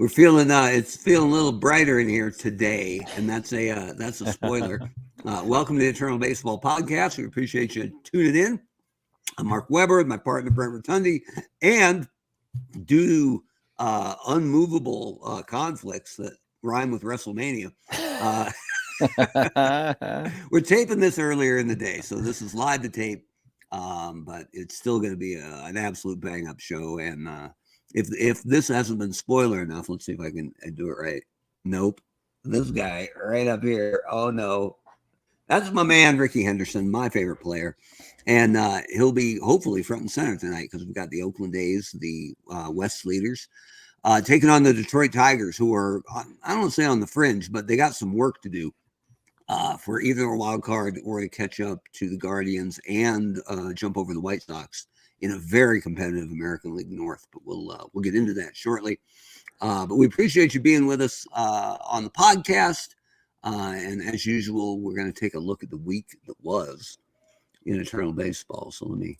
We're feeling it's feeling a little brighter in here today, and that's a spoiler. Welcome to the Eternal Baseball Podcast. We appreciate you tuning in. I'm Mark Weber, my partner Brent Rotundi, and due to unmovable conflicts that rhyme with WrestleMania, we're taping this earlier in the day, so this is live to tape, but it's still going to be an absolute bang-up show. And if this hasn't been spoiler enough, let's see if I can do it right. Nope. This guy right up here. Oh, no. That's my man, Ricky Henderson, my favorite player. And he'll be hopefully front and center tonight because we've got the Oakland A's, the West leaders, taking on the Detroit Tigers, who are, I don't want to say on the fringe, but they got some work to do for either a wild card or to catch up to the Guardians and jump over the White Sox in a very competitive American League North. But we'll get into that shortly. But we appreciate you being with us on the podcast. And as usual, we're going to take a look at the week that was in Eternal Baseball. So let me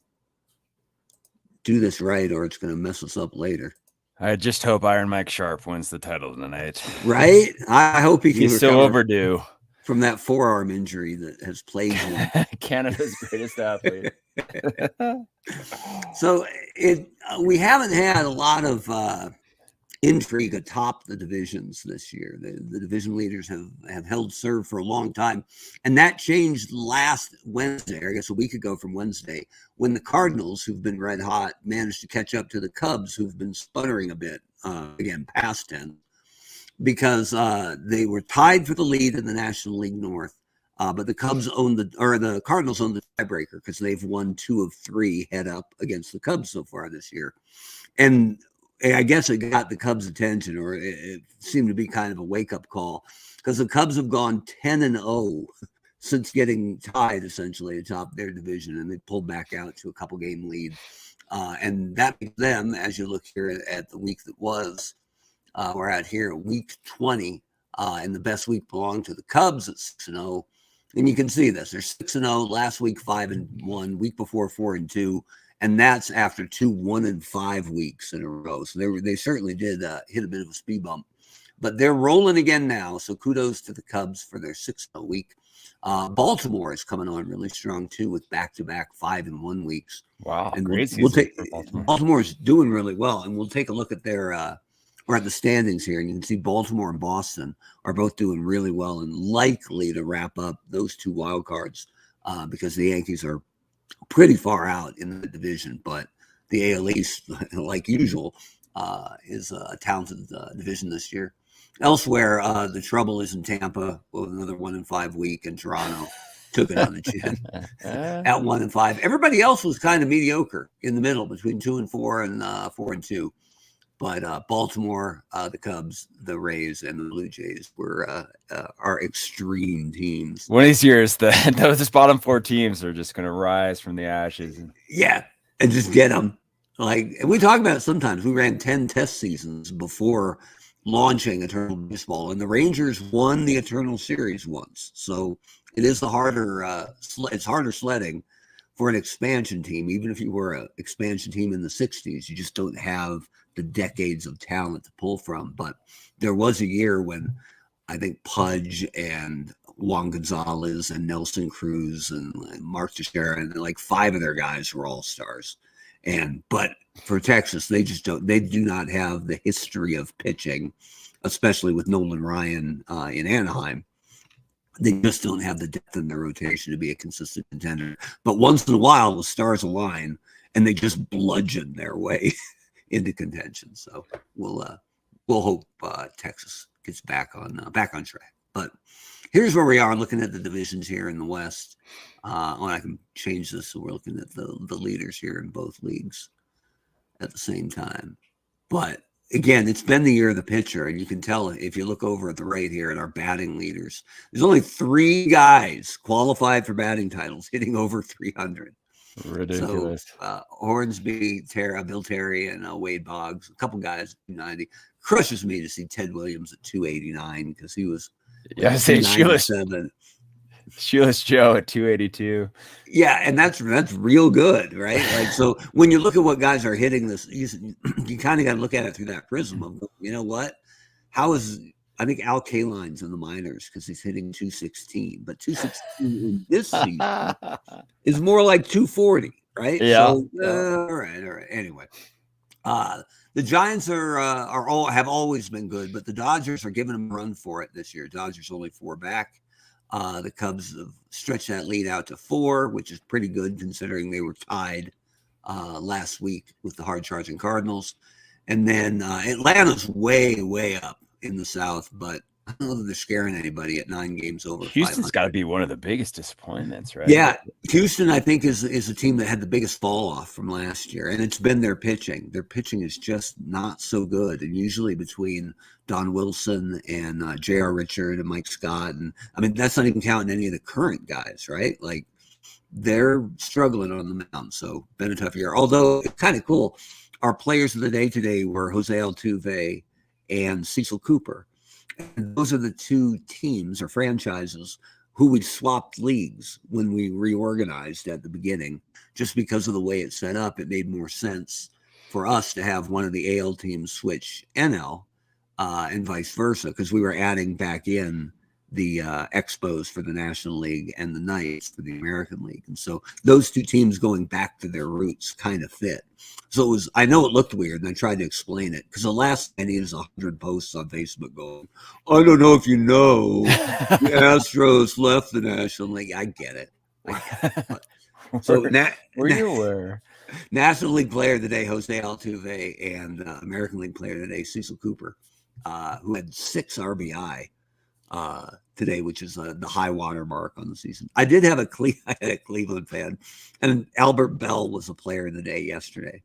do this right, or it's going to mess us up later. I just hope Iron Mike Sharp wins the title tonight. Right? I hope he can. He's so overdue from that forearm injury that has plagued him. Canada's greatest athlete. So we haven't had a lot of intrigue atop the divisions this year. The division leaders have held serve for a long time, and that changed last Wednesday, I guess a week ago from Wednesday, when the Cardinals, who've been red hot, managed to catch up to the Cubs, who've been sputtering a bit, again past 10, because they were tied for the lead in the National League North. But the Cardinals own the tiebreaker because they've won 2 of 3 head up against the Cubs so far this year. And I guess it got the Cubs' attention, or it seemed to be kind of a wake-up call, because the Cubs have gone 10-0 since getting tied essentially atop their division, and they pulled back out to a couple-game lead. And that makes them, as you look here at the week that was, we're at here week 20, and the best week belonged to the Cubs at 6-0. And you can see this. They're 6-0, last week 5-1, week before 4-2. And that's after 2 1-5 weeks in a row. So they certainly did hit a bit of a speed bump. But they're rolling again now. So kudos to the Cubs for their 6-0 week. Baltimore is coming on really strong, too, with back-to-back 5-1 weeks. Wow, and great season for Baltimore. Baltimore's doing really well. And we'll take a look at their or at the standings here. And you can see Baltimore and Boston are both doing really well and likely to wrap up those 2 wild cards because the Yankees are pretty far out in the division, but the AL East, like usual, is a talented division this year. Elsewhere, the trouble is in Tampa with another 1-5 week, and Toronto took it on the chin at 1-5. Everybody else was kind of mediocre in the middle between 2-4 and 4-2. But Baltimore, the Cubs, the Rays, and the Blue Jays were our extreme teams. One of these years, those bottom 4 teams are just going to rise from the ashes. Yeah, and just get them. And we talk about it sometimes. We ran 10 test seasons before launching Eternal Baseball, and the Rangers won the Eternal Series once. So it is it's harder sledding for an expansion team. Even if you were an expansion team in the 60s, you just don't have the decades of talent to pull from. But there was a year when I think Pudge and Juan Gonzalez and Nelson Cruz and Mark Teixeira and 5 of their guys were all stars. But for Texas, they do not have the history of pitching, especially with Nolan Ryan in Anaheim. They just don't have the depth in their rotation to be a consistent contender. But once in a while, the stars align and they just bludgeon their way into contention. So we'll hope Texas gets back on track. But here's where we are looking at the divisions here in the West. I can change this so we're looking at the leaders here in both leagues at the same time. But again, it's been the year of the pitcher, and you can tell if you look over at the right here at our batting leaders. There's only 3 guys qualified for batting titles hitting over 300. Ridiculous. So Hornsby, Bill Terry, and Wade Boggs, a couple guys at 290. Crushes me to see Ted Williams at 289 because he was Shoeless Joe at 282. Yeah, and that's real good, right? So when you look at what guys are hitting this season, you kind of got to look at it through that prism of, you know what? I think Al Kaline's in the minors because he's hitting 216, but 216 in this season is more like 240, right? Yeah. So, all right. Anyway, the Giants have always been good, but the Dodgers are giving them a run for it this year. Dodgers only 4 back. The Cubs have stretched that lead out to 4, which is pretty good considering they were tied last week with the hard-charging Cardinals. And then Atlanta's way, way up in the South, but I don't know that they're scaring anybody at 9 games over. Houston's got to be one of the biggest disappointments, right? Yeah, Houston, I think, is a team that had the biggest fall off from last year, and it's been their pitching. Their pitching is just not so good, and usually between Don Wilson and J.R. Richard and Mike Scott, and I mean that's not even counting any of the current guys, right? Like they're struggling on the mound, so been a tough year. Although it's kind of cool, our players of the day today were Jose Altuve and Cecil Cooper. And those are the 2 teams or franchises who we swapped leagues when we reorganized at the beginning. Just because of the way it's set up, it made more sense for us to have one of the AL teams switch NL and vice versa, because we were adding back in the Expos for the National League and the Knights for the American League. And so those 2 teams going back to their roots kind of fit. So I know it looked weird, and I tried to explain it, because the last thing is 100 posts on Facebook going, I don't know if you know, the Astros left the National League. I get it. So were you aware? National League Player of the Day, Jose Altuve, and American League Player of the Day, Cecil Cooper, who had 6 RBI today, which is the high water mark on the season. I did have I had a Cleveland fan, and Albert Bell was a player of the day yesterday.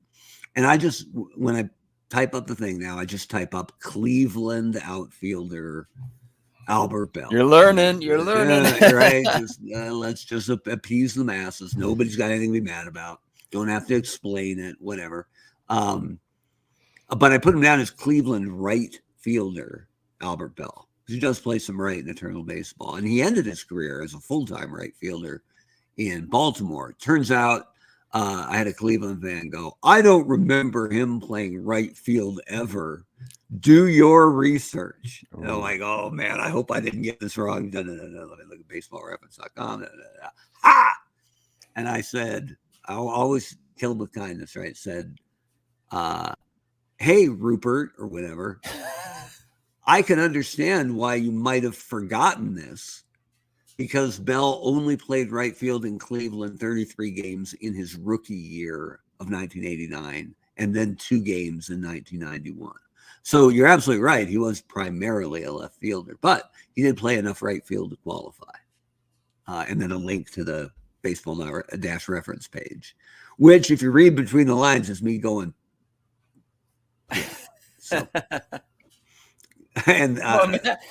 And when I type up the thing now, I just type up Cleveland outfielder Albert Bell. You're learning, right? Let's just appease the masses. Nobody's got anything to be mad about. Don't have to explain it, whatever. But I put him down as Cleveland right fielder Albert Bell. He does play some right in eternal baseball, and he ended his career as a full-time right fielder in Baltimore. Turns out I had a Cleveland fan go, I don't remember him playing right field ever. Do your research. And I'm like, oh, man, I hope I didn't get this wrong. Let me look at baseballreference.com. Ha! And I said, I'll always kill him with kindness, right? Said, hey, Rupert, or whatever. I can understand why you might have forgotten this, because Bell only played right field in Cleveland 33 games in his rookie year of 1989, and then 2 games in 1991. So you're absolutely right. He was primarily a left fielder, but he did play enough right field to qualify. And then a link to the baseball-reference page, which, if you read between the lines, is me going, yeah. So. And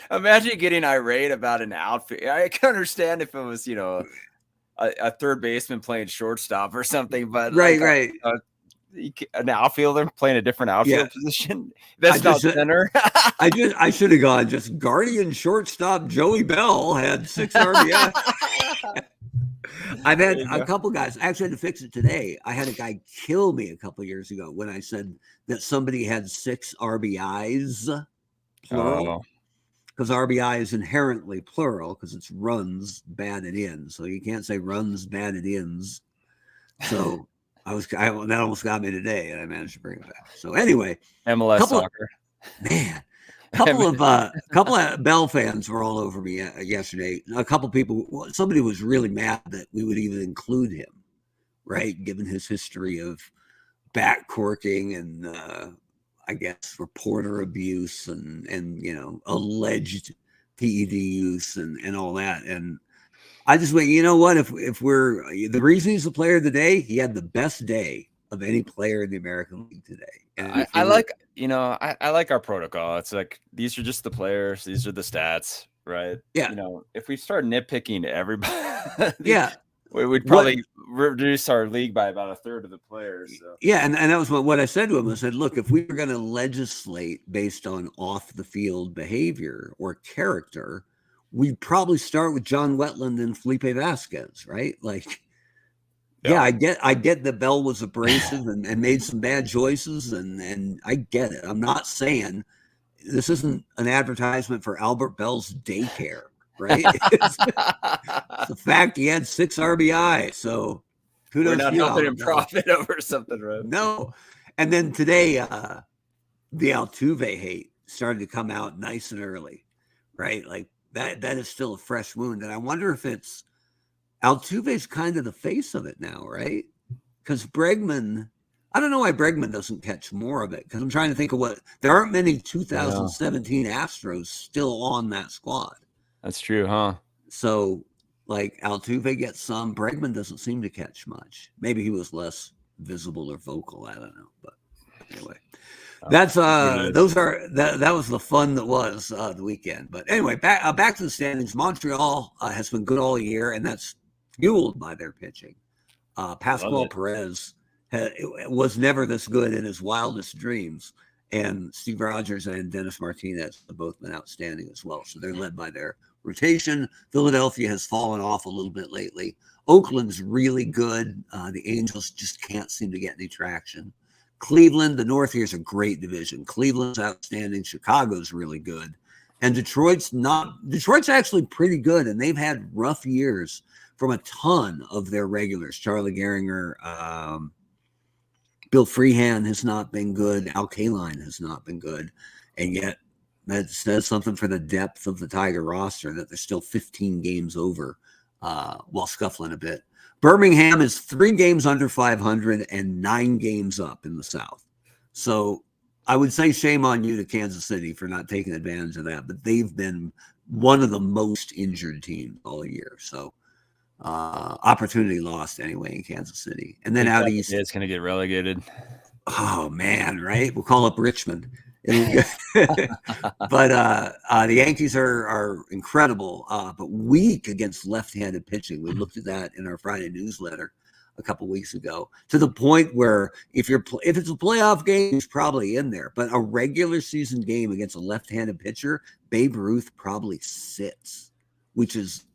imagine getting irate about an outfit. I can understand if it was, a third baseman playing shortstop or something, but right. An outfielder playing a different outfield position. That's not center. I should have gone just guardian shortstop. Joey Bell had 6 RBI. I've had a couple guys. I actually had to fix it today. I had a guy kill me a couple years ago when I said that somebody had 6 RBIs. Plural, because RBI is inherently plural because it's runs batted in, so you can't say runs batted ins. So that almost got me today, and I managed to bring it back. So anyway, MLS soccer, couple of Bell fans were all over me yesterday. A couple people, somebody was really mad that we would even include him, right? Given his history of back corking and. I guess reporter abuse and alleged PED use and all that. And I just went, you know what? If we're the reason he's the player of the day, he had the best day of any player in the American League today. And I like our protocol. It's like, these are just the players. These are the stats, right? Yeah. If we start nitpicking everybody, yeah. We'd probably reduce our league by about a third of the players. So. Yeah, and that was what I said to him. I said, look, if we were going to legislate based on off-the-field behavior or character, we'd probably start with John Wetland and Felipe Vasquez, right? Like, yeah, I get that Bell was abrasive and made some bad choices, and I get it. I'm not saying this isn't an advertisement for Albert Bell's daycare, right? It's the fact he had 6 RBI. So kudos We're not to you, helping Albert him Bell. profit over something, right? No. And then today, the Altuve hate started to come out nice and early, right? Like that is still a fresh wound. And I wonder if it's Altuve's kind of the face of it now, right? Because Bregman, I don't know why Bregman doesn't catch more of it, because I'm trying to think of there aren't many 2017 Astros still on that squad. That's true, huh? So, like, Altuve gets some, Bregman doesn't seem to catch much. Maybe he was less visible or vocal, I don't know. But anyway, that's that was the fun that was the weekend. But anyway, back to the standings. Montreal has been good all year, and that's fueled by their pitching. Pascual Perez was never this good in his wildest dreams, and Steve Rogers and Dennis Martinez have both been outstanding as well. So they're led by their rotation. Philadelphia has fallen off a little bit lately. Oakland's really good. The Angels just can't seem to get any traction. Cleveland, the North here is a great division. Cleveland's outstanding. Chicago's really good. And Detroit's actually pretty good, and they've had rough years from a ton of their regulars. Charlie Gehringer, Bill Freehan has not been good. Al Kaline has not been good. And yet that says something for the depth of the Tiger roster, that they're still 15 games over while scuffling a bit. Birmingham is 3 games under 500 and 9 games up in the South. So I would say shame on you to Kansas City for not taking advantage of that, but they've been one of the most injured teams all year. So opportunity lost anyway in Kansas City. And then out east, it's going to get relegated. Oh man, right? We'll call up Richmond. But the Yankees are incredible, but weak against left-handed pitching. We looked at that in our Friday newsletter a couple weeks ago, to the point where if it's a playoff game, he's probably in there. But a regular season game against a left-handed pitcher, Babe Ruth probably sits, which is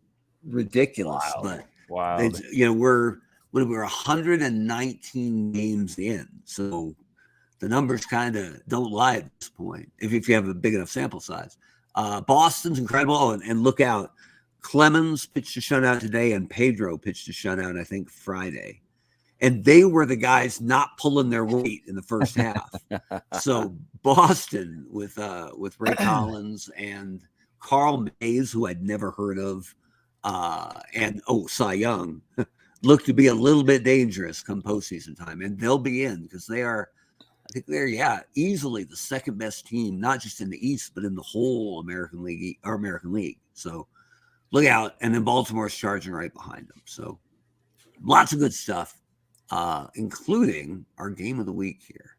ridiculous. But we're 119 games in, so the numbers kind of don't lie at this point if you have a big enough sample size. Boston's incredible. Oh, and look out, Clemens pitched a shutout today, and Pedro pitched a shutout, I think, Friday. And they were the guys not pulling their weight in the first half. So Boston with Ray Collins and Carl Mays, who I'd never heard of, and Cy Young, look to be a little bit dangerous come postseason time. And they'll be in because I think they're easily the second best team, not just in the East, but in the whole American League. So look out. And then Baltimore's charging right behind them. So lots of good stuff, including our game of the week here.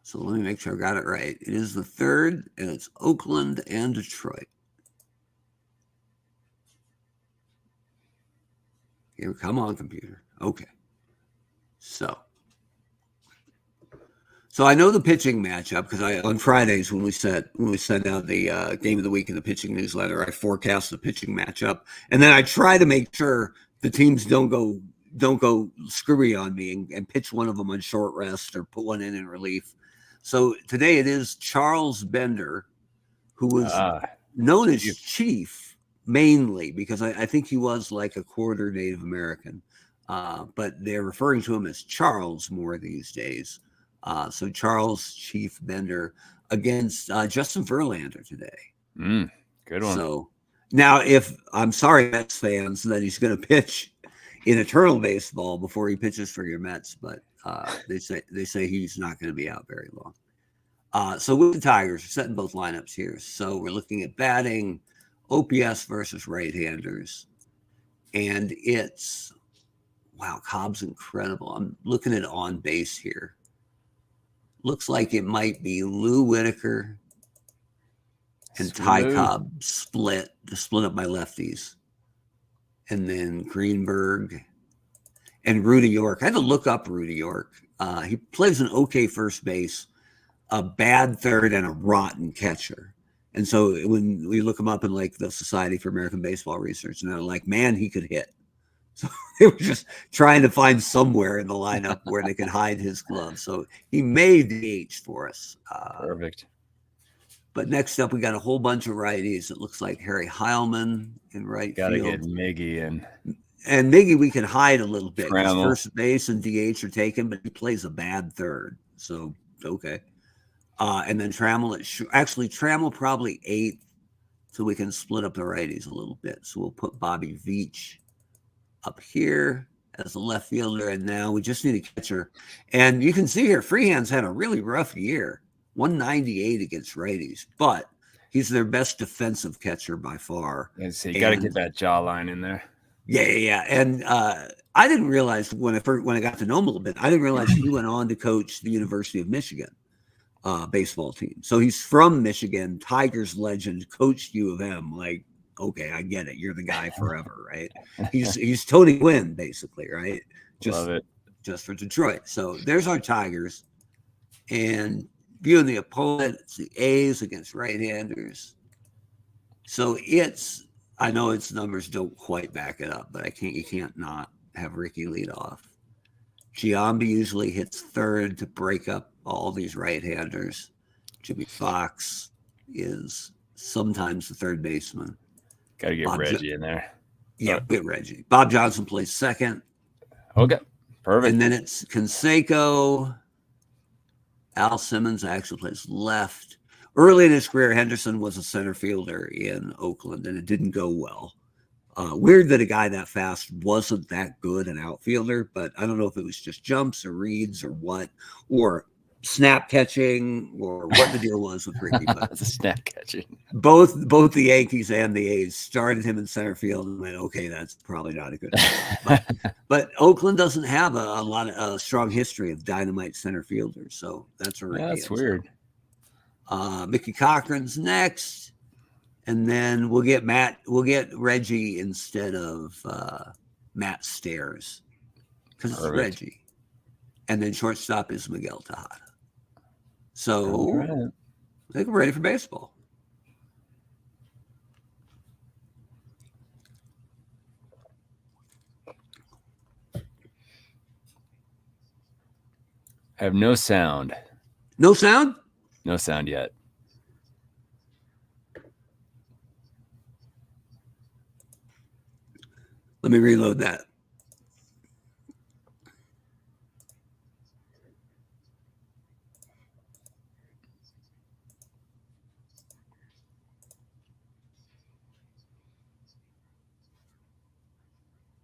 So let me make sure I got it right. It is the 3rd, and it's Oakland and Detroit. Here, come on, computer. Okay. So I know the pitching matchup because on Fridays when we send out the game of the week in the pitching newsletter, I forecast the pitching matchup, and then I try to make sure the teams don't go screwy on me and pitch one of them on short rest or put one in relief. So today it is Charles Bender, who was known as Chief mainly because I think he was like a quarter Native American, but they're referring to him as Charles more these days. So Charles Chief Bender against Justin Verlander today. Good one. So now, I'm sorry, Mets fans, that he's going to pitch in Eternal Baseball before he pitches for your Mets, but they say he's not going to be out very long. So with the Tigers, we're setting both lineups here. So we're looking at batting, OPS versus right-handers, and it's Cobb's incredible. I'm looking at on base here. Looks like it might be Lou Whitaker and Ty Cobb split up by lefties. And then Greenberg and Rudy York. I had to look up Rudy York. He plays an okay first base, a bad third, and a rotten catcher. And so when we look him up in like the Society for American Baseball Research, and they're like, man, he could hit. So they were just trying to find somewhere in the lineup where they could hide his glove. So he made the H for us. Perfect. But next up, we got a whole bunch of righties. It looks like Harry Heilman in right Gotta field. get Miggy in. And Miggy, we can hide a little bit because Trammell. first base and DH are taken, but he plays a bad third. So, okay. And then Trammell, actually, Trammell probably 8th, so we can split up the righties a little bit. So we'll put Bobby Veach up here as a left fielder, and now we just need a catcher. And you can see here, Freehand's had a really rough year, 198 against righties, but he's their best defensive catcher by far. So you got to get that jawline in there. Yeah. And I didn't realize when I got to know him a little bit, I didn't realize he went on to coach the University of Michigan baseball team. So he's from Michigan, Tigers legend, coached U of M. Like, okay, I get it. You're the guy forever, right? He's Tony Gwynn, basically, right? Love it. Just for Detroit. So there's our Tigers. And viewing the opponent, it's the A's against right-handers. So I know its numbers don't quite back it up, but you can't not have Ricky lead off. Giambi usually hits third to break up all these right-handers. Jimmy Fox is sometimes the third baseman. Got to get Reggie in there. Yeah, get Reggie. Bob Johnson plays second. Okay, perfect. And then it's Canseco. Al Simmons actually plays left. Early in his career, Henderson was a center fielder in Oakland, and it didn't go well. Weird that a guy that fast wasn't that good an outfielder, but I don't know if it was just jumps or reads or what, or snap catching or what the deal was with Ricky. But the snap catching. Both the Yankees and the A's started him in center field and went, okay, that's probably not a good idea. But Oakland doesn't have a strong history of dynamite center fielders, so that's a Ricky. That's weird. Mickey Cochran's next, and then we'll get Reggie instead of Matt Stairs because it's Reggie, and then shortstop is Miguel Tejada. So I think we're ready for baseball. I have no sound. No sound? No sound yet. Let me reload that.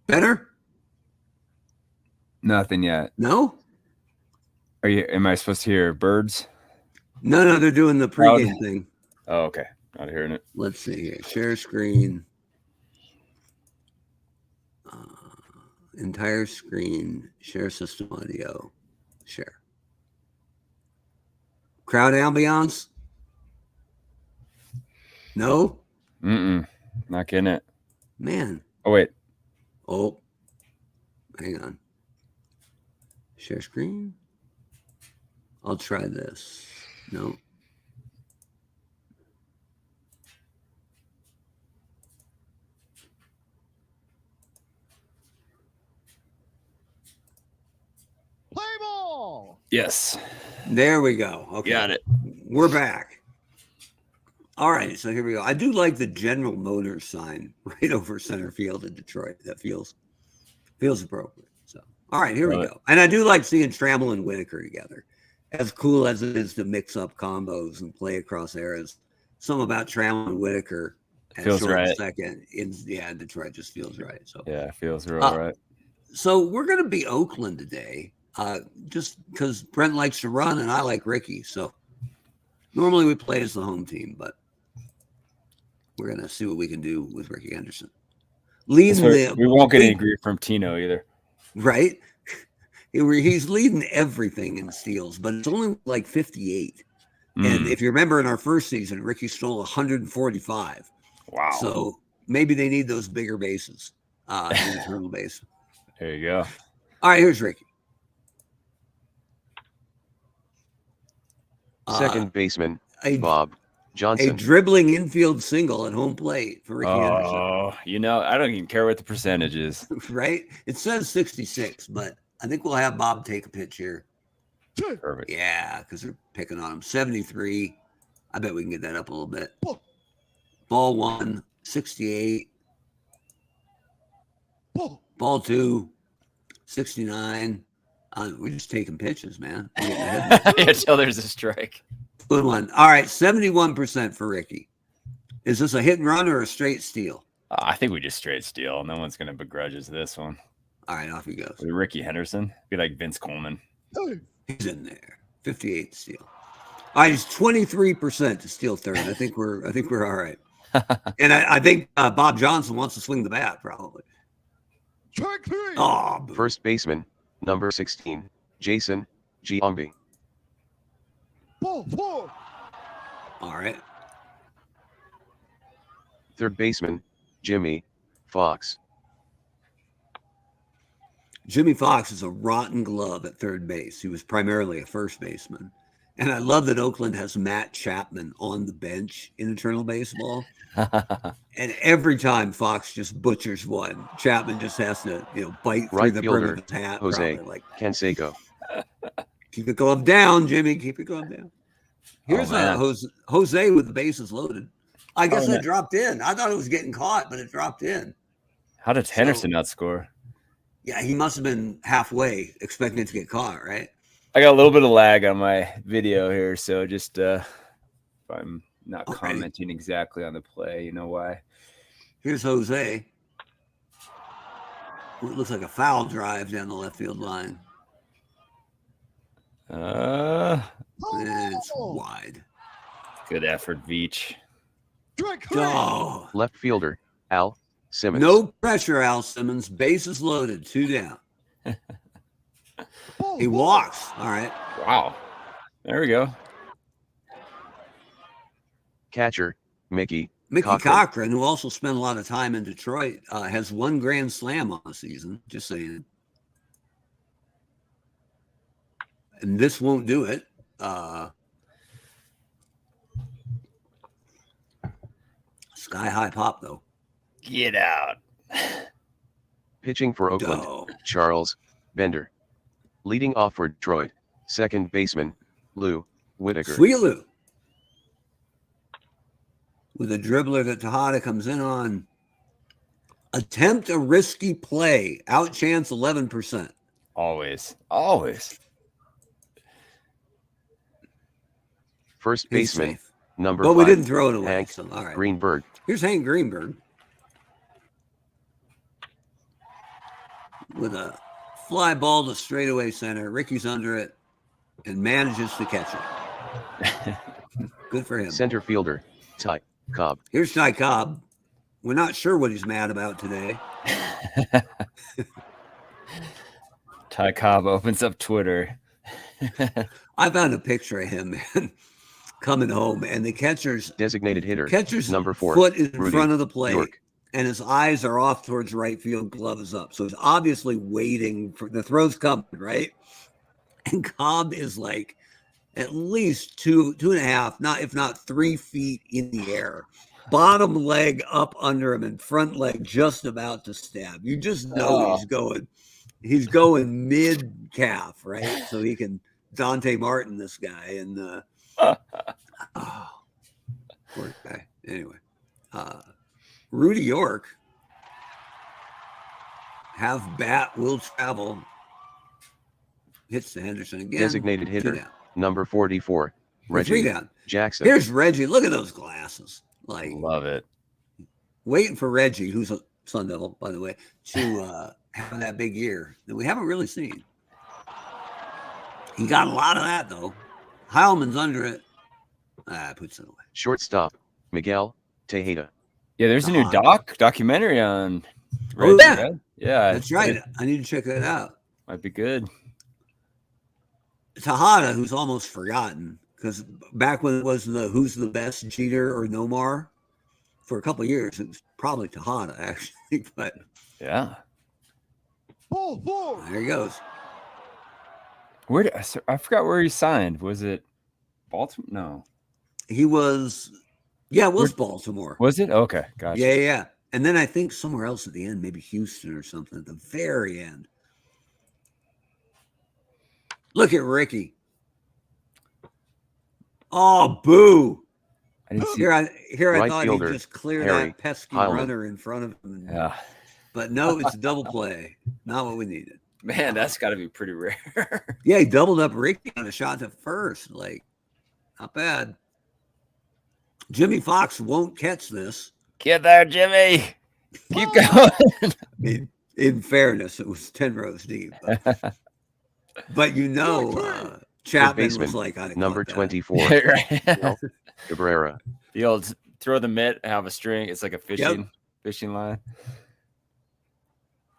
Better? Nothing yet. No? Am I supposed to hear birds? No, they're doing the pregame thing. Oh, okay. Not hearing it. Let's see here. Share screen. Entire screen. Share system audio. Share. Crowd ambiance? No? Not getting it. Man. Oh, wait. Oh. Hang on. Share screen? I'll try this. No. Play ball. Yes. There we go. Okay. Got it. We're back. All right, so here we go. I do like the General Motors sign right over center field in Detroit. That feels appropriate. So, all right, here we go. And I do like seeing Trammell and Whitaker together. As cool as it is to mix up combos and play across eras, something about Trammell and Whitaker feels right. Second in Detroit just feels right. So yeah, it feels real right. So we're going to be Oakland today, just because Brent likes to run and I like Ricky. So normally we play as the home team, but we're going to see what we can do with Ricky Henderson. We won't get any grief from Tino either. Right? He's leading everything in steals, but it's only like 58. And if you remember in our first season, Ricky stole 145. Wow. So maybe they need those bigger bases, internal base. There you go. All right, here's Ricky. Second baseman, Bob Johnson. A dribbling infield single at home plate for Ricky Henderson. Oh, I don't even care what the percentage is. Right? It says 66, but I think we'll have Bob take a pitch here. Perfect. Yeah, because they're picking on him. 73. I bet we can get that up a little bit. Ball 1, 68. Ball 2, 69. We're just taking pitches, man. Until there's a strike. Good one. All right, 71% for Ricky. Is this a hit and run or a straight steal? I think we just straight steal. No one's going to begrudge us this one. All right, off he goes. With Ricky Henderson. Be like Vince Coleman. He's in there. 58 steal. All right, he's 23% to steal third. I think we're all right. And I think Bob Johnson wants to swing the bat, probably. Strike 3. Oh, First baseman, number 16, Jason Giambi. Ball 4. all right. Third baseman, Jimmy Fox. Jimmy Fox is a rotten glove at third base. He was primarily a first baseman. And I love that Oakland has Matt Chapman on the bench in Eternal Baseball. And every time Fox just butchers one, Chapman just has to, bite through Right the brim fielder, of his hat. Jose probably, like, Canseco. keep the glove down, Jimmy. Keep your glove down. Here's Jose with the bases loaded. I guess that dropped in. I thought it was getting caught, but it dropped in. How did Henderson not score? Yeah, he must have been halfway expecting it to get caught, right? I got a little bit of lag on my video here, so just if I'm not commenting exactly on the play, you know why. Here's Jose. It looks like a foul drive down the left field line. It's wide. Good effort, Veach. Strike 3. Oh, Left fielder, Al Simmons. no pressure, Al Simmons. Bases loaded, 2 down. He walks. All right. Wow. There we go. Catcher, Mickey Cochran, who also spent a lot of time in Detroit, has 1 grand slam on the season. Just saying. And this won't do it. Sky high pop, though. Get out. Pitching for Oakland, Oh. Charles Bender. Leading off for Detroit, second baseman, Lou Whitaker. Sweet Lou. With a dribbler that Tejada comes in on. Attempt a risky play. Out chance 11%. Always. First He's baseman, safe. number But 5, we didn't throw it away. Hank So, all right. Greenberg. Here's Hank Greenberg. With a fly ball to straightaway center. Ricky's under it and manages to catch it. Good for him. Center fielder, Ty Cobb. Here's Ty Cobb. We're not sure what he's mad about today. Ty Cobb opens up Twitter. I found a picture of him, man, coming home, and the catcher's Designated hitter, number 4, foot is in Rudy front of the plate, York. and his eyes are off towards right field, glove is up. So he's obviously waiting for the throw's coming, right? And Cobb is like at least 2.5, if not 3 feet in the air. Bottom leg up under him and front leg just about to stab. You just know he's going mid calf, right? So he can Dante Martin this guy. And poor guy. Anyway. Rudy York, have bat, will travel. Hits to Henderson again. Designated 2 hitter, down. number 44, 3 Reggie down. Jackson. Here's Reggie. Look at those glasses. Like, Love it. waiting for Reggie, who's a Sun Devil, by the way, to have that big year that we haven't really seen. He got a lot of that, though. Heilman's under it. Puts it away. Shortstop, Miguel Tejeda. Yeah, there's a new documentary on Oh, Reggie, yeah. right? Yeah. That's right. I need to check that out. Might be good. Tejada, who's almost forgotten, because back when it was the who's the best, Jeter or Nomar, for a couple of years, it was probably Tejada, actually. But Yeah. Ball 4. there he goes. I forgot where he signed. Was it Baltimore? No. He was, it was Baltimore. Was it? Okay, gotcha. Yeah. And then I think somewhere else at the end, maybe Houston or something at the very end. Look at Ricky. Oh, boo. I didn't see. Here I Right thought fielder, he'd just clear Harry that pesky Hyman. runner in front of him. Yeah. But no, it's a double play. Not what we needed. Man, that's got to be pretty rare. Yeah, he doubled up Ricky on a shot to first. Like, not bad. Jimmy Fox won't catch this. Get there, Jimmy. Keep going. In fairness, it was 10 rows deep. But Chapman baseman, was like, I number caught that. 24. Right. Mel Cabrera. The old throw the mitt, have a string. It's like a fishing line.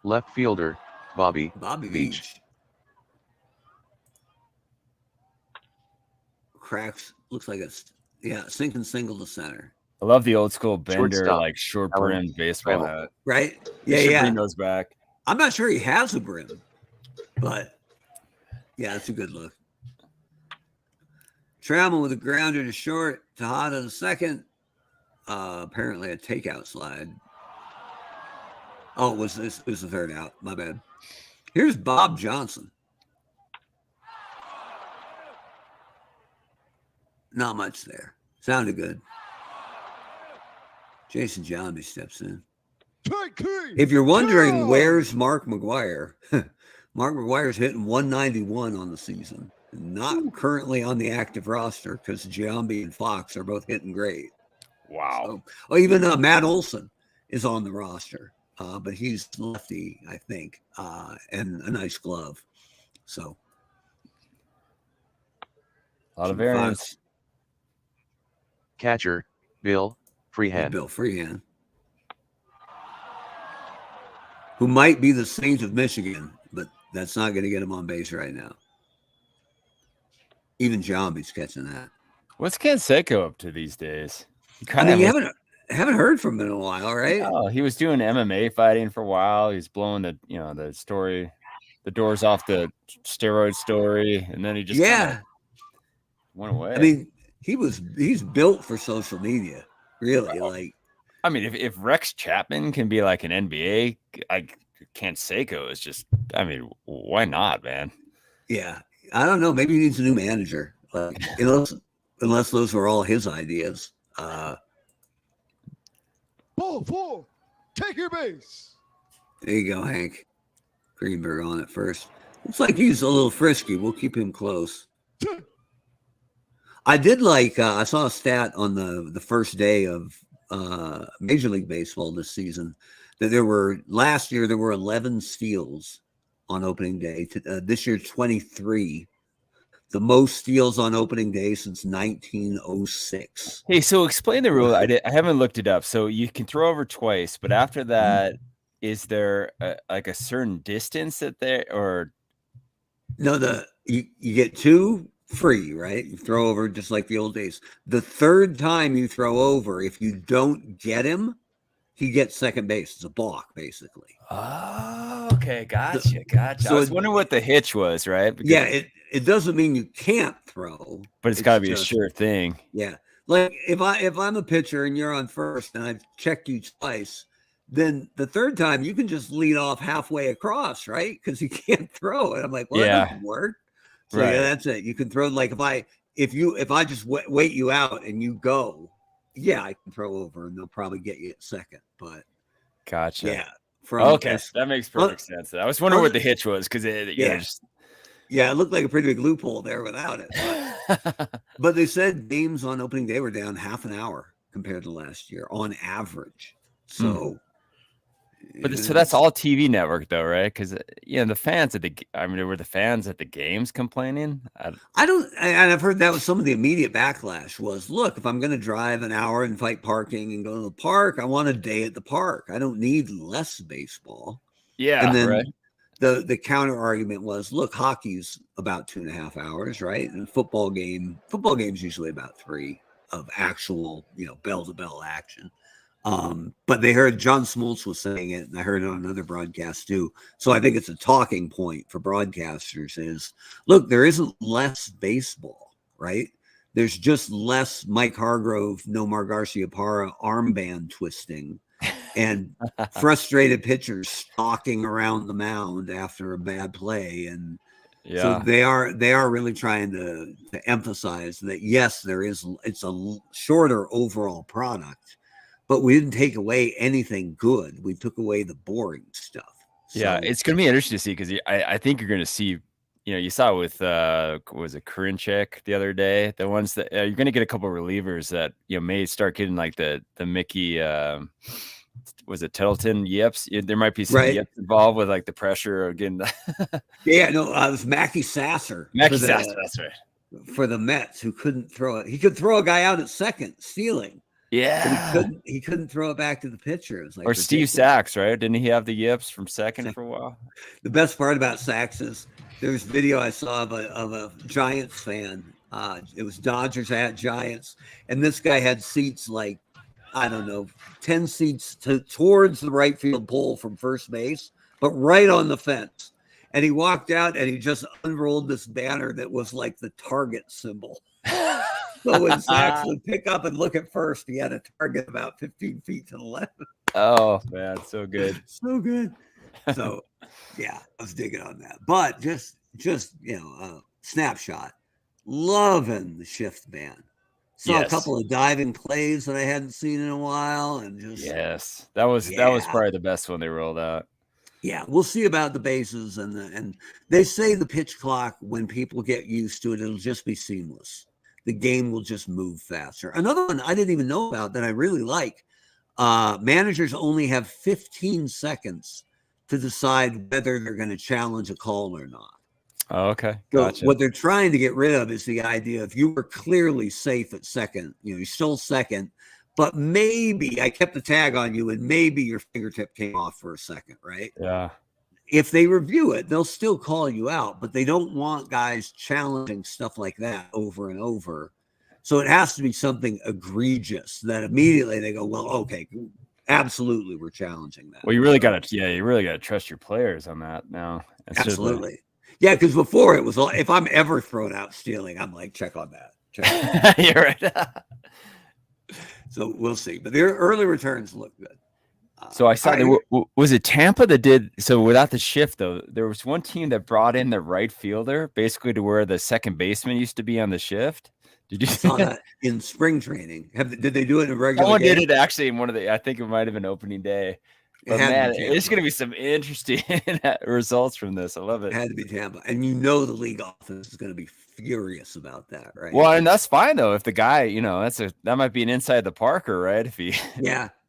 Left fielder, Bobby Beach. Cracks, looks like it's, sinking single to center. I love the old school bender, Shortstop, like short Alan brim baseball Trammell. hat. Right? He should Yeah. bring those back. I'm not sure he has a brim, but yeah, it's a good look. Trammell with a grounder to short. Tejada the second. Apparently a takeout slide. Oh, it was the third out. My bad. Here's Bob Johnson. Not much there. Sounded good. Jason Johnby steps in. Strike 3. If you're wondering where's Mark McGuire, Mark McGuire's hitting 191 on the season. Not currently on the active roster because Giambi and Fox are both hitting great. Wow. So, even Matt Olson is on the roster, but he's lefty, I think, and a nice glove. So A lot of variance. Catcher, Bill Freehand. Bill Freehand, who might be the Saint of Michigan, but that's not going to get him on base right now. Even Giambi's catching that. What's Canseco up to these days? I mean, you haven't heard from him in a while, right? Oh, he was doing MMA fighting for a while. He was blowing the doors off the steroid story, and then he just went away. I mean, he's built for social media, really. Like, I mean, if Rex Chapman can be like an NBA, Canseco is just. I mean, why not, man? Yeah, I don't know. Maybe he needs a new manager. Like, unless those were all his ideas. Ball 4. Take your base. There you go, Hank. Greenberg on it first. Looks like he's a little frisky. We'll keep him close. I did like, I saw a stat on the first day of Major League Baseball this season that last year there were 11 steals on opening day. This year, 23. The most steals on opening day since 1906. Hey, so explain the rule. I haven't looked it up. So you can throw over twice, but after that, is there a certain distance that there or? No, you get 2 free, right? You throw over just like the old days. The third time you throw over, if you don't get him, he gets second base. It's a balk, basically. Oh, okay, gotcha. So I was wondering what the hitch was, right? Because it doesn't mean you can't throw, but it's got to be a sure thing. Yeah, like if I'm a pitcher and you're on first and I've checked you twice, then the third time you can just lead off halfway across, right? Because you can't throw it. I'm like, well, that doesn't work. So right. Yeah, that's it. You can throw like if I just wait you out and you go, yeah, I can throw over and they'll probably get you at second. But gotcha. Yeah. That makes perfect sense. I was wondering what the hitch was because it looked like a pretty big loophole there without it. But they said games on opening day were down half an hour compared to last year on average. So, so that's all TV network though, right? Because the fans were the fans at the games complaining. And I've heard that was some of the immediate backlash was, look, if I'm going to drive an hour and fight parking and go to the park, I want a day at the park. I don't need less baseball. Yeah, and then right. The counter argument was, look, hockey's about 2.5 hours, right? And football game's usually about 3 of actual, bell to bell action. But they heard John Smoltz was saying it, and I heard it on another broadcast too. So I think it's a talking point for broadcasters is, look, there isn't less baseball, right? There's just less Mike Hargrove, Nomar Garciaparra armband twisting and frustrated pitchers stalking around the mound after a bad play. And So Yeah. they are really trying to emphasize that yes, it's a shorter overall product, but we didn't take away anything good. We took away the boring stuff. Yeah, So, it's gonna be interesting to see because I think you're gonna see, you saw it with was it Karinchak the other day? The ones that you're gonna get a couple of relievers that may start getting like the Mickey was it Tittleton yips? There might be some right. yips involved with like the pressure of getting Yeah, no, it was Mackie Sasser. Mackie Sasser, that's right. For the Mets, who couldn't throw it. He could throw a guy out at second, stealing. Yeah. But he couldn't throw it back to the pitcher. It was like Or Steve Sachs, right? Didn't he have the yips from second for a while? The best part about Sachs is there's video I saw of a Giants fan. It was Dodgers at Giants, and this guy had seats like, I don't know, 10 seats towards the right field pole from first base, but right on the fence. And he walked out and he just unrolled this banner that was like the target symbol. So when Sachs would pick up and look at first, he had a target about 15 feet to the left. Oh, man, so good. So good. So, yeah, I was digging on that. But just snapshot. Loving the shift ban. Saw a couple of diving plays that I hadn't seen in a while. And just that was probably the best one they rolled out. Yeah, we'll see about the bases. And they say the pitch clock, when people get used to it, it'll just be seamless. The game will just move faster. Another one I didn't even know about that I really like. Managers only have 15 seconds to decide whether they're going to challenge a call or not. Oh, okay. Gotcha. So what they're trying to get rid of is the idea if you were clearly safe at second, you stole second, but maybe I kept the tag on you and maybe your fingertip came off for a second, right? Yeah. If they review it, they'll still call you out, but they don't want guys challenging stuff like that over and over. So it has to be something egregious that immediately they go, well, okay, absolutely, we're challenging that. Well, you really got to trust your players on that now. Absolutely. Yeah, because before it was, if I'm ever thrown out stealing, I'm like, check on that. You're right. So we'll see. But their early returns look good. So I saw was it Tampa that did so without the shift though. There was one team that brought in the right fielder basically to where the second baseman used to be on the shift. Did you saw that in spring training? Did they do it in a regular? Someone game? did it actually in one of the. I think it might have been opening day. But man, it's going to be some interesting results from this. I love it. It had to be Tampa, and the league office is going to be furious about that, right? Well, and that's fine though. If the guy, that might be an inside the Parker, right? If he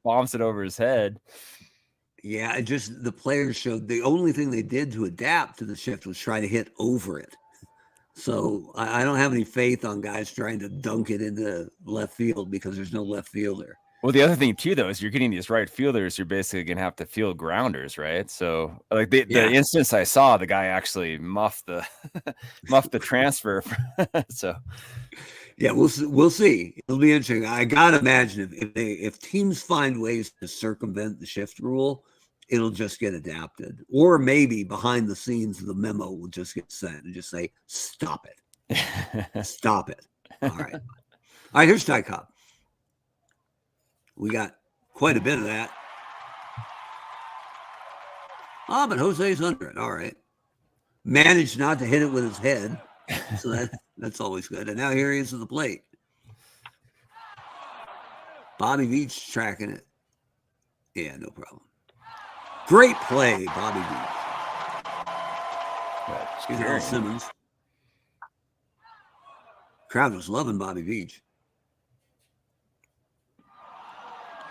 bombs it over his head. Yeah, the players showed the only thing they did to adapt to the shift was try to hit over it. So I don't have any faith on guys trying to dunk it into left field because there's no left fielder. Well, the other thing too, though, is you're getting these right fielders. You're basically going to have to field grounders, right? So, like the instance I saw, the guy actually muffed the transfer. So, yeah, we'll see. It'll be interesting. I gotta imagine if teams find ways to circumvent the shift rule, it'll just get adapted. Or maybe behind the scenes, the memo will just get sent and just say, "Stop it, stop it." All right. Here's Ty Cobb. We got quite a bit of that. But Jose's under it. All right. Managed not to hit it with his head. So that's always good. And now here he is at the plate. Bobby Veach tracking it. Yeah, no problem. Great play, Bobby Veach. Excuse me, Simmons. Crowd was loving Bobby Veach.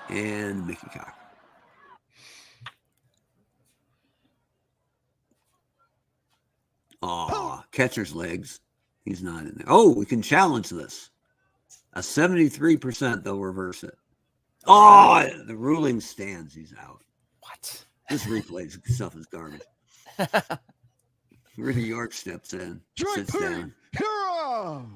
And Mickey Cock. Catcher's legs. He's not in there. Oh, we can challenge this. A 73%, they'll reverse it. The ruling stands. He's out. What? This replay stuff is garbage. Rudy York steps in. Sits down. Hero!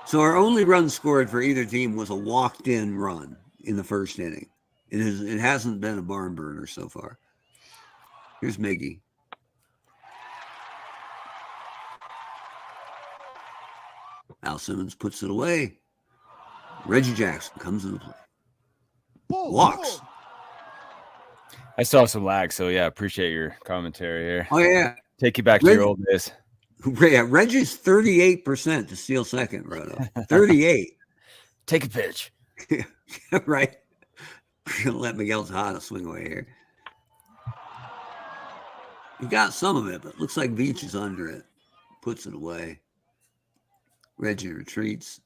So our only run scored for either team was a walked-in run in the first inning. It hasn't been a barn burner so far. Here's Miggy. Al Simmons puts it away. Reggie Jackson comes into play. Walks. I still have some lag, so yeah, appreciate your commentary here. Oh yeah, Take you back to your old days. yeah. Reggie's 38% to steal second, Roto. 38. Take a pitch. Right. We're gonna let Miguel Tejada swing away here. He got some of it, but looks like Veach is under it. Puts it away. Reggie retreats.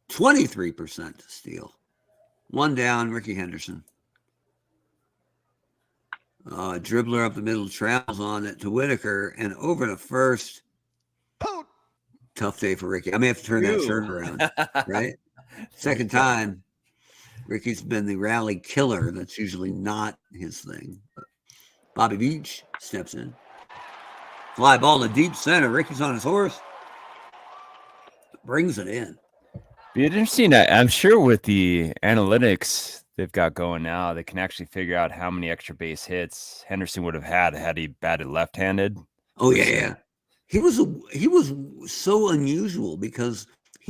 23% to steal. One down, Ricky Henderson. Dribbler up the middle, travels on it to Whitaker and over to first. Out. Tough day for Ricky. I may have to turn that shirt around, right? Second time. Ricky's been the rally killer. That's usually not his thing. But Bobby Veach steps in. Fly ball to deep center. Ricky's on his horse. Brings it in. Be interesting. I'm sure with the analytics they've got going now, they can actually figure out how many extra base hits Henderson would have had he batted left-handed. Oh yeah. He was so unusual because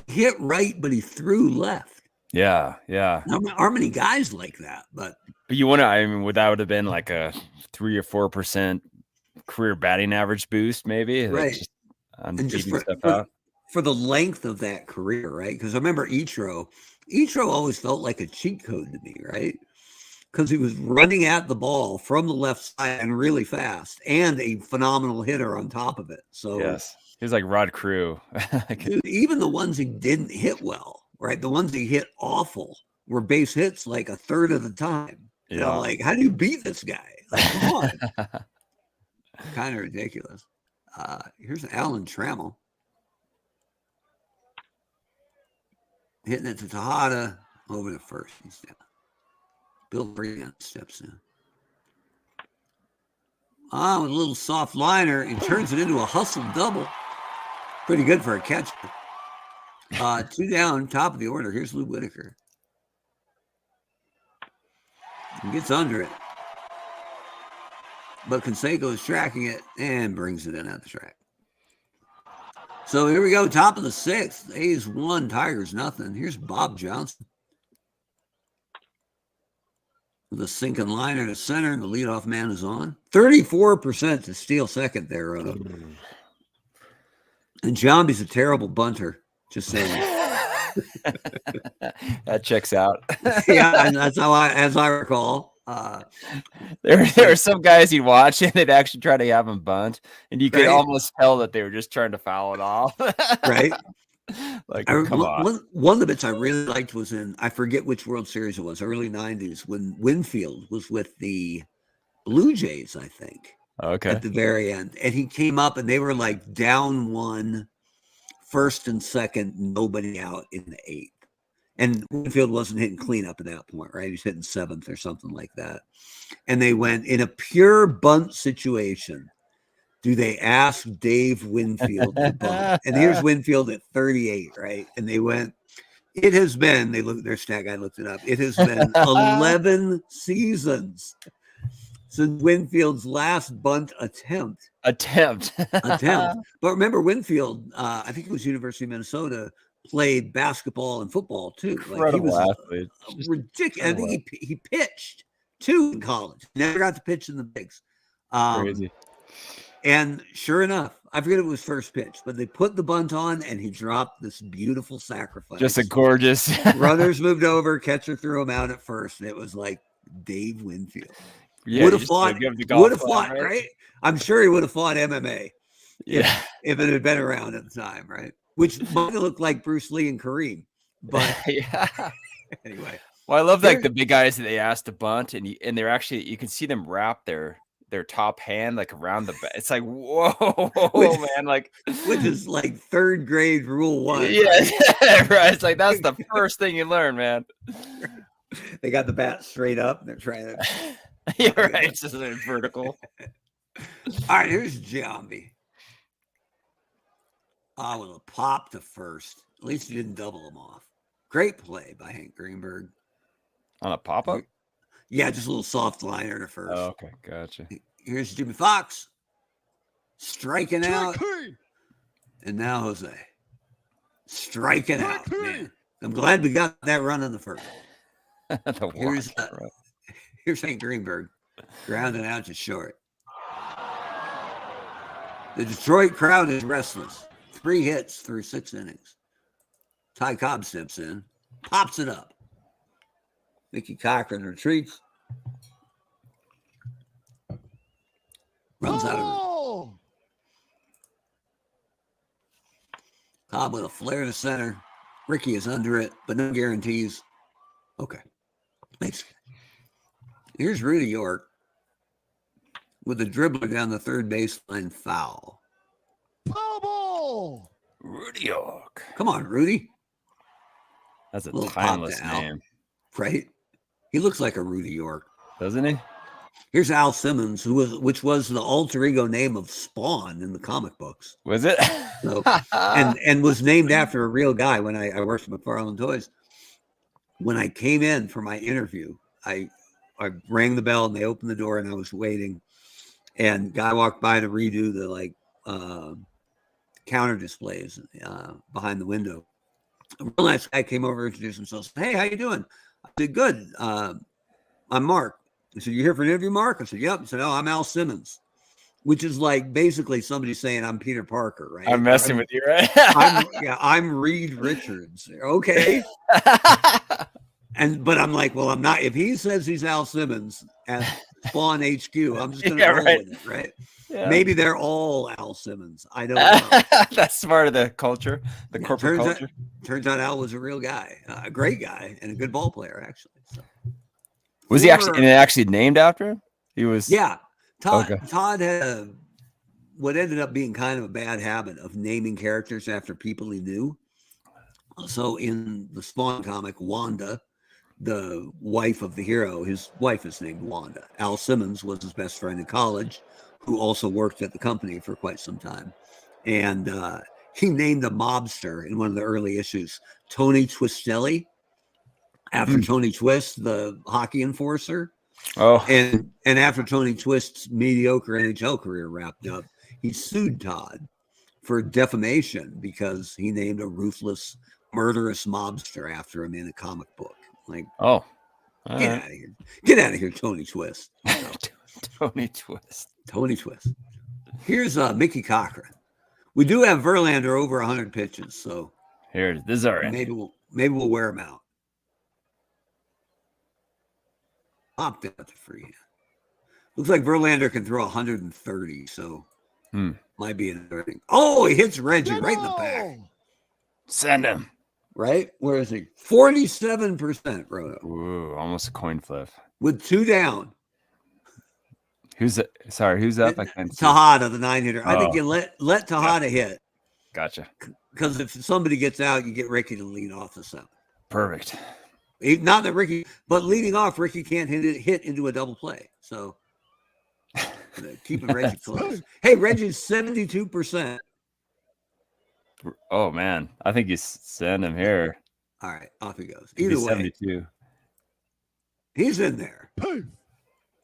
he hit right, but he threw left. Yeah. Aren't many guys like that, but you want to. I mean, would that have been like a 3 or 4% career batting average boost, maybe? Right. Just and just out. For the length of that career, right? Because I remember Ichiro always felt like a cheat code to me, right? Because he was running at the ball from the left side and really fast, and a phenomenal hitter on top of it. So yes, he was like Rod Crew. Dude, even the ones he didn't hit well, right? The ones he hit awful were base hits like a third of the time. You know, like, how do you beat this guy? Like, come on. Kind of ridiculous. Here's Alan Trammell. Hitting it to Tejada over to first. He's down. Bill Brand steps in. With a little soft liner, he turns it into a hustle double. Pretty good for a catcher. 2 down, top of the order. Here's Lou Whitaker. He gets under it. But Canseco is tracking it and brings it in at the track. So here we go, top of the 6th. A's 1, Tigers nothing. Here's Bob Johnson. With a sinking liner to center, and the leadoff man is on. 34% to steal second there, Roto. And Jambi's a terrible bunter, just saying. That checks out. Yeah, and that's how as I recall. There were some guys you'd watch and they'd actually try to have him bunt, and you could almost tell that they were just trying to foul it off. Right. Like, come on. One of the bits I really liked was in, I forget which World Series it was, early 90s, when Winfield was with the Blue Jays, I think. Okay. At the very end. And he came up and they were like down 1, first and second, nobody out in the 8th. And Winfield wasn't hitting cleanup at that point, right? He was hitting 7th or something like that. And they went, in a pure bunt situation, do they ask Dave Winfield to bunt? And here's Winfield at 38, right? And they went, it has been, their stat guy looked it up, it has been 11 seasons since Winfield's last bunt attempt. But remember, Winfield, I think it was University of Minnesota, played basketball and football too. Like, he was athlete. Ridiculous. I think he pitched too in college. Never got to pitch in the bigs. Crazy. And sure enough, I forget it was first pitch, but they put the bunt on and he dropped this beautiful sacrifice. Just a gorgeous. Runners moved over, catcher threw him out at first, and it was like Dave Winfield. Yeah, would have fought, right? I'm sure he would have fought MMA. Yeah. If it had been around at the time, right? Which might have looked like Bruce Lee and Kareem. But anyway. Well, I love like the big guys that they asked to bunt, and they're actually, you can see them wrap their top hand like around the back. It's like, whoa, man, like, which is like 3rd grade rule 1. Yeah, right. It's like that's the first thing you learn, man. They got the bat straight up and they're trying to. Yeah, right. It's just vertical. All right, here's Giambi. With a pop to first. At least he didn't double him off. Great play by Hank Greenberg. On a pop-up? Yeah, just a little soft liner to first. Oh, okay, gotcha. Here's Jimmy Fox. Striking out. And now Jose. Striking out, man. I'm glad we got that run in the first. Here's Hank Greenberg. Grounded out to short. The Detroit crowd is restless. 3 hits through 6 innings. Ty Cobb steps in, pops it up. Mickey Cochran retreats. Runs out of it. Ball. Cobb with a flare to center. Ricky is under it, but no guarantees. Okay. Thanks. Here's Rudy York with a dribbler down the third baseline foul. Foul ball. Rudy York. Come on, Rudy. That's a Little timeless pop to Al. name, Right? He looks like a Rudy York. doesn't he? Here's Al Simmons, which was the alter ego name of Spawn in the comic books. Was it? So, and was named after a real guy when I worked at McFarlane Toys. When I came in for my interview, I rang the bell and they opened the door and I was waiting. And guy walked by to redo the counter displays behind the window. A real nice guy came over, introduced himself. Said, "Hey, how you doing?" I said, "Good. I'm Mark." He said, "You here for an interview, Mark?" I said, "Yep." He said, "Oh, I'm Al Simmons," which is like basically somebody saying I'm Peter Parker, right? I'm messing with you, right? I'm Reed Richards. Okay. But I'm like, well, I'm not. If he says he's Al Simmons at Spawn HQ, I'm just going to roll with it, right? Yeah. Maybe they're all Al Simmons. I don't know. That's part of the culture, the corporate culture. Turns out Al was a real guy, a great guy, and a good ball player, actually. So. Was he actually named after him? He was. Yeah. Todd Okay. had what ended up being kind of a bad habit of naming characters after people he knew. So in the Spawn comic, Wanda, the wife of the hero, his wife is named Wanda. Al Simmons was his best friend in college, who also worked at the company for quite some time. And he named a mobster in one of the early issues, Tony Twistelli, after Tony Twist, the hockey enforcer. Oh, And after Tony Twist's mediocre NHL career wrapped up, he sued Todd for defamation because he named a ruthless, murderous mobster after him in a comic book. Like, oh, get out of here. Get out of here, Tony Twist. Tony Twist. Tony Twist. Here's Mickey Cochran. We do have Verlander over 100 pitches, so Here, this is our end. maybe we'll wear him out. Popped out to freehand. Looks like Verlander can throw 130, so might be another thing. Oh, he hits Reggie right in the back. Send him. Right? Where is he? 47%, Roto. Ooh, almost a coin flip. With 2 down. Who's up? I can't see. Tejada, the 9-hitter. I think Oh. you let Tejada hit. Gotcha. Because if somebody gets out, you get Ricky to lead off the 7th. Perfect. Not that Ricky, but leading off, Ricky can't hit into a double play. So keeping Reggie close. Hey, Reggie's 72%. Oh man, I think you send him here. All right, off he goes. He's Either way, 72. he's in there.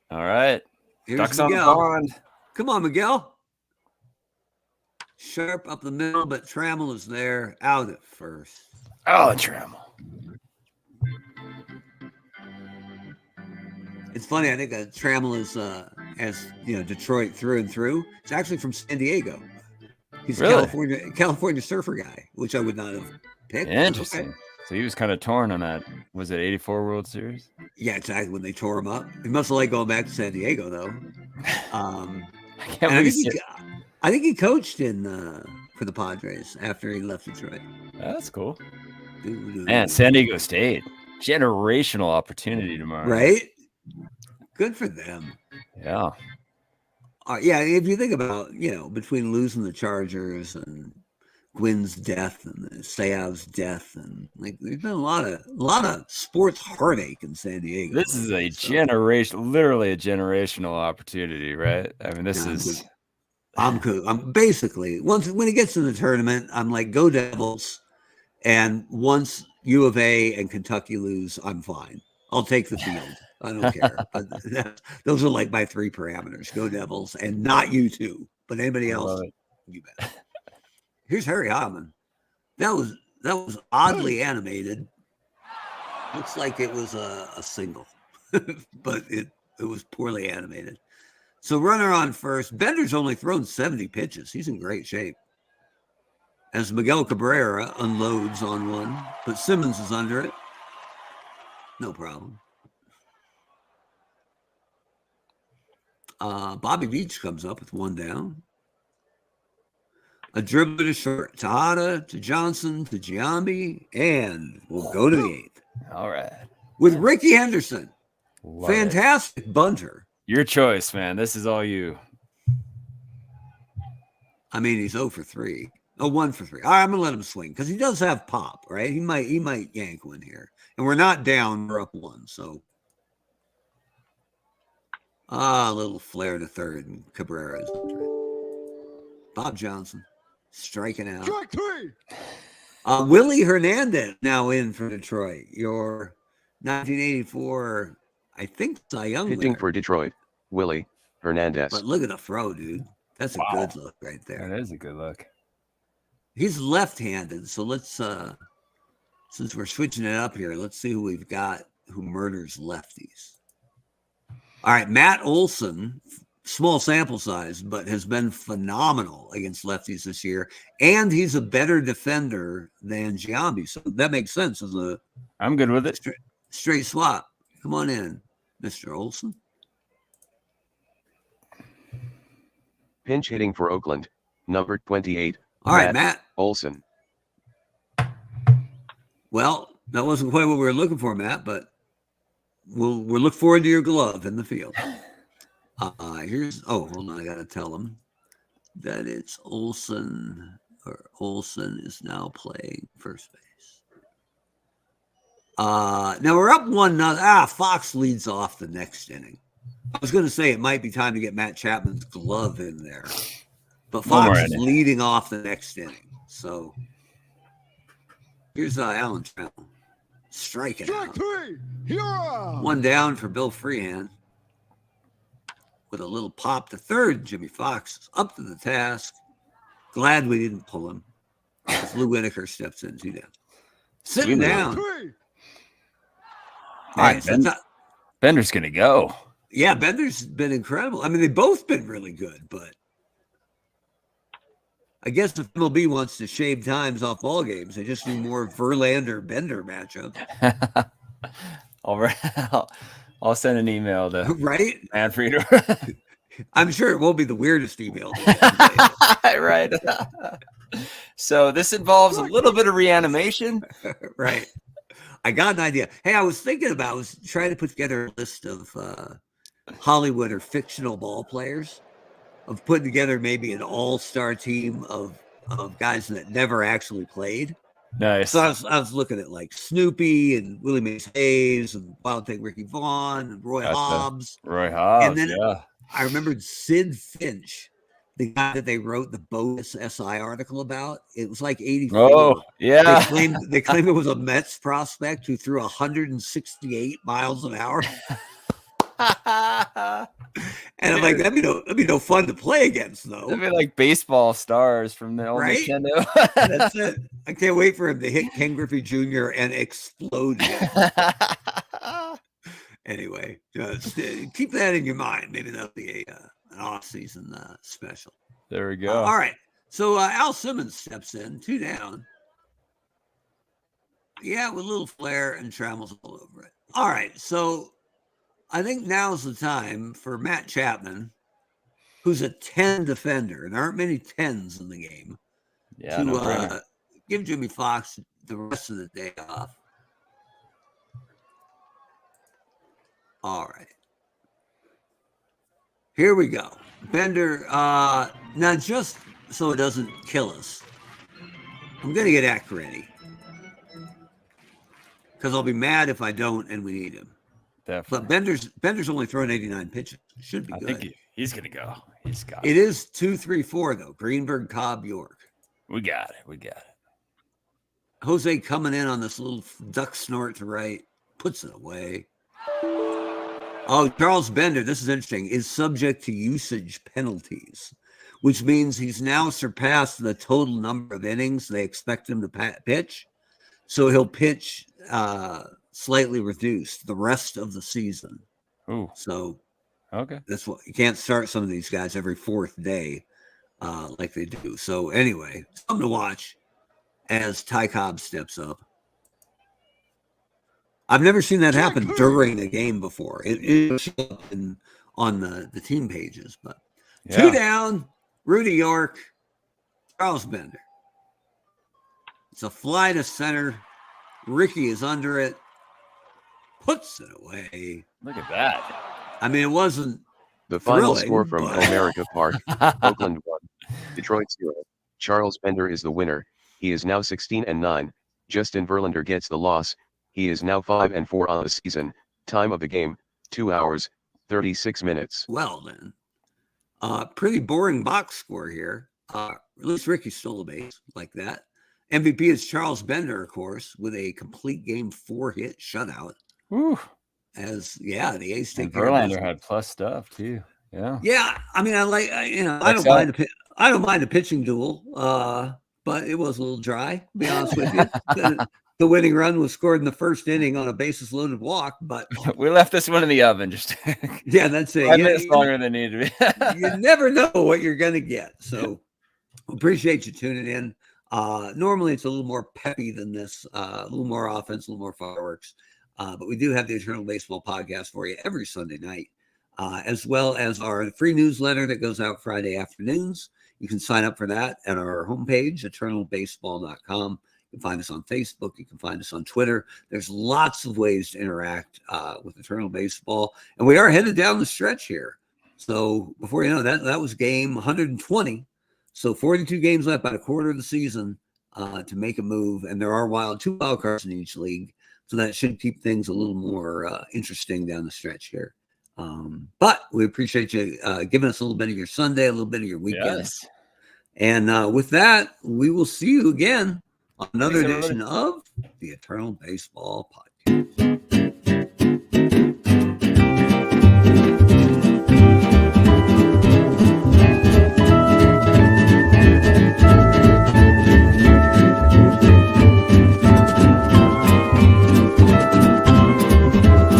All right. Here's Ducks on the Miguel. pond. Come on, Miguel. Sharp up the middle, but Trammell is there, out at first. Oh, Trammell. It's funny. I think Trammell is, as you know, Detroit through and through. It's actually from San Diego. He's a Really? California surfer guy, which I would not have picked. Interesting. Okay. So he was kind of torn on that. Was it 84 World Series? Yeah, exactly. When they tore him up, he must have liked going back to San Diego, though. I can't And believe I think he coached in for the Padres after he left Detroit. That's cool. Man, San Diego State. Generational opportunity tomorrow. Right? Good for them. Yeah. Yeah, if you think about, between losing the Chargers and Gwynn's death and Seau's death, and like there's been a lot of sports heartache in San Diego. This is literally a generational opportunity, right? I mean, I'm good. I'm basically when it gets to the tournament, I'm like, go Devils. And once U of A and Kentucky lose, I'm fine. I'll take the field. I don't care. Those are like my 3 parameters. Go Devils, and not you two, but anybody else, you bet. Here's Harry Hoffman. That was oddly animated. Looks like it was a single, but It was poorly animated. So runner on first. Bender's only thrown 70 pitches. He's in great shape. As Miguel Cabrera unloads on one, but Simmons is under it. No problem. Bobby Beach comes up with one down. A dribbler to short, to Hada, to Johnson, to Giambi, and we'll go to the 8th. All right. With Ricky Henderson. Love Fantastic bunter. Your choice, man. This is all you. I mean, he's 0 for 3. Oh, 1 for 3. All right, I'm gonna let him swing because he does have pop, right? He might yank one here. And we're not down, we're up 1. So a little flare to third, and Cabrera is under it. Bob Johnson striking out. Strike 3. Willie Hernandez now in for Detroit. Your 1984, I think, Cy Young Hitting winner. for Detroit, Willie Hernandez. But look at the throw, dude. That's a good look right there. That is a good look. He's left-handed, so let's since we're switching it up here, let's see who we've got who murders lefties. All right, Matt Olson, small sample size, but has been phenomenal against lefties this year, and he's a better defender than Giambi, so that makes sense as a I'm good with it. straight swap. Come on in, Mr. Olson. Pinch hitting for Oakland, number 28. All right, Matt. Olson. Well, that wasn't quite what we were looking for, Matt, but we'll look forward to your glove in the field. Hold on, I gotta tell them that it's Olson, or Olson is now playing first base. Now we're up 1-0. Fox leads off the next inning. I was gonna say it might be time to get Matt Chapman's glove in there, but Fox is leading off the next inning. So here's Alan Trammell striking Strike out. 3. Hero. One down for Bill Freehan. With a little pop to third, Jimmy Fox is up to the task. Glad we didn't pull him. As Lou Whitaker steps in, 2 down. Sitting down. 3. All right, so Bender's gonna go. yeah, Bender's been incredible. I mean, they've both been really good, but I guess if MLB wants to shave times off ball games, they just need more Verlander-Bender matchup. All right. I'll send an email to Right? Manfred. I'm sure it won't be the weirdest email. Right. So this involves a little bit of reanimation. Right. I got an idea. Hey, I was trying to put together a list of Hollywood or fictional ball players, of putting together maybe an all-star team of guys that never actually played. Nice. So I was looking at like Snoopy and Willie Mays Hayes and Wild Thing Ricky Vaughn and Roy Hobbs. Roy Hobbs, And then yeah. I remembered Sid Finch, the guy that they wrote the bogus SI article about. It was like 84. Oh, yeah. They claimed it was a Mets prospect who threw 168 miles an hour. And I'm like, that'd be no fun to play against, though. That'd be like baseball stars from the old Right? Nintendo. That's it. I can't wait for him to hit Ken Griffey Jr. and explode. Anyway, just keep that in your mind. Maybe that'll be an off-season special. There we go. All right. So Al Simmons steps in, 2 down. Yeah, with a little flair and Trammell's all over it. All right. So I think now's the time for Matt Chapman, who's a 10 defender, and there aren't many 10s in the game, Yeah, to give Jimmy Fox the rest of the day off. All right. Here we go. Bender, now just so it doesn't kill us, I'm going to get Act ready. Because I'll be mad if I don't and we need him. Definitely. But Bender's only thrown 89 pitches. Should be I good. think he's going to go. He's got It is 2-3-4, though. Greenberg, Cobb, York. We got it. We got it. Jose coming in on this little duck snort to right. Puts it away. Oh, Charles Bender, this is interesting, is subject to usage penalties, which means he's now surpassed the total number of innings they expect him to pitch. So he'll pitch slightly reduced the rest of the season. Ooh. So Okay. That's what you can't start some of these guys every fourth day like they do. So anyway, something to watch as Ty Cobb steps up. I've never seen that happen during a game before. It shows up on the team pages, but two down, Rudy York, Charles Bender. It's a fly to center. Ricky is under it, puts it away. Look at that. I mean, it wasn't The final thrilling, score from but- Comerica Park, Oakland 1, Detroit 0. Charles Bender is the winner. He is now 16-9. Justin Verlander gets the loss. He is now 5-4 on the season. Time of the game, 2 hours, 36 minutes. Well, then, pretty boring box score here. At least Ricky stole a base like that. MVP is Charles Bender, of course, with a complete game 4-hit shutout. Whew. The A's take And care of Verlander business. had plus stuff too. Yeah. Yeah, I mean, I don't mind a pitching duel, but it was a little dry, to be honest with you. The winning run was scored in the first inning on a bases loaded walk, but We left this one in the oven just yeah, that's it. 5 minutes longer than it needed to be. You never know what you're going to get. So appreciate you tuning in. Normally it's a little more peppy than this, a little more offense, a little more fireworks. But we do have the Eternal Baseball podcast for you every Sunday night, as well as our free newsletter that goes out Friday afternoons. You can sign up for that at our homepage, eternalbaseball.com. You can find us on Facebook. You can find us on Twitter. There's lots of ways to interact with Eternal Baseball. And we are headed down the stretch here. So before you know that was game 120. So 42 games left, about a quarter of the season to make a move. And there are two wild cards in each league. So that should keep things a little more interesting down the stretch here. But we appreciate you giving us a little bit of your Sunday, a little bit of your weekend. Yes. And with that, we will see you again on another Thanks, edition of the Eternal Baseball Podcast.